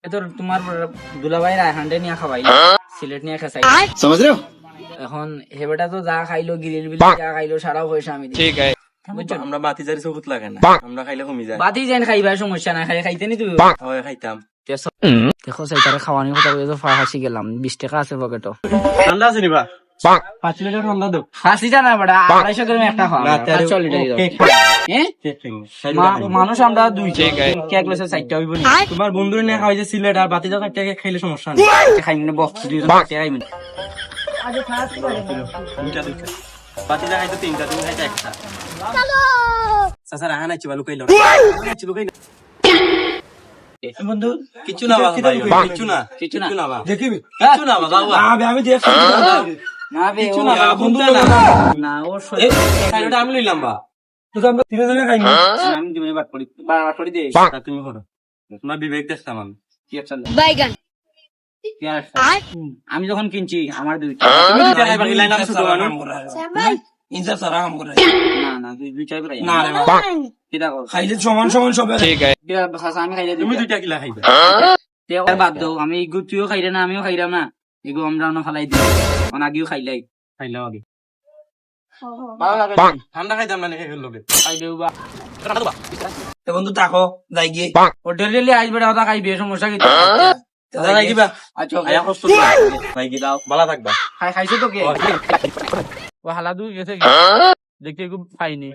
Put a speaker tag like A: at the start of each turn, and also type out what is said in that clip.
A: তোর তোমার দুলাভাই রায়হান্ডে নিয়ে খাওয়াই সিলেট নিয়ে খেসাই
B: समझ रहे हो
A: এখন হেবেটা তো যা খাইলো গিরিল বিল যা খাইলো সারাও পয়সা আমি দিই। বুঝছো?
C: আমরা বাতি জারি চকুত লাগে না, আমরা খাইলে কমি যায়।
A: বাতি যেন খাইবা সমস্যা না, খাই খাইতে নি তুই
C: হয় খাইতাম।
A: দেখো সেইটারে খাওয়ানি কথা বলে তো ফাঁসি গেলাম, 20 টাকা আছে পকেটও।
C: ঠান্ডা আছে নিবা 5 লিটার ঠান্ডা দাও।
A: ফাঁসি জানা বড়া 250 করে একটা খাওয়া 5 লিটার মানুষ আমরা দুই কেক লসে 4টা হইব নি
C: তোমার বন্ধুরে নিয়ে খাওয়াই যে সিলেট আর বাতি জারি একটা খাইলে সমস্যা নেই।
A: খাইনি না বক্স দুই খাইনি
C: বাতি জারি খাইতে 3টা, তুমি খাইতে একটা। চাচা রাহা নাইছি বালু কইলো
A: বন্ধু
C: কিছু না বাবা, কিছু না
A: কিছু না
C: দেখিবি কিছু না বাবা। আমি দেখছি
A: না বে
C: কিছু
A: ও
C: না বাবা, বন্ধু না
A: না ও
C: খাইলোটা আমি লইলাম বা।
B: तो हम 3 जने खाएंगे
A: আমি তুমি বাট করি দে
C: তা তুমি করো, তোমার বিবেক দেখতাম আমি।
A: কি একটা
D: বাইগান
A: আমি যখন কিনছি আমার দুইটা
C: তুমি দুইটা খাইবা কি লাইন আছে তোমার?
D: ভাই
B: इनसे सारा हम कर रहे
A: না না দুই দুইটাই প্রায়
B: ना रे बाबा
A: কিটা কর
B: खाइले समान समान सब है
A: খাসা আমি খাইলে
C: তুমি দুইটা কিলা খাইবা?
A: তেও বাদ দাও, আমি এগু তুইও খাইলে না আমিও খাইলাম না, এগু আমরা ফালাই দিই মানে আগেও খাইলাই
C: খাইলাম আগে
A: ভালো লাগে
C: ঠান্ডা খাইতাম মানে খেয়ে লোকে
A: খাইলেও বা
B: तो बंधु ताको जाइए
A: হোটেল দিলে আসবে ওটা খাইবে সমস্যা কি
C: দাদা রাখিবা।
A: আচ্ছা
C: আয়া কষ্ট ভাই গিলাও ভালো থাকবা।
A: খাইছো তো কে ও হালা দুই গেছে দেখতে খুব পাইনি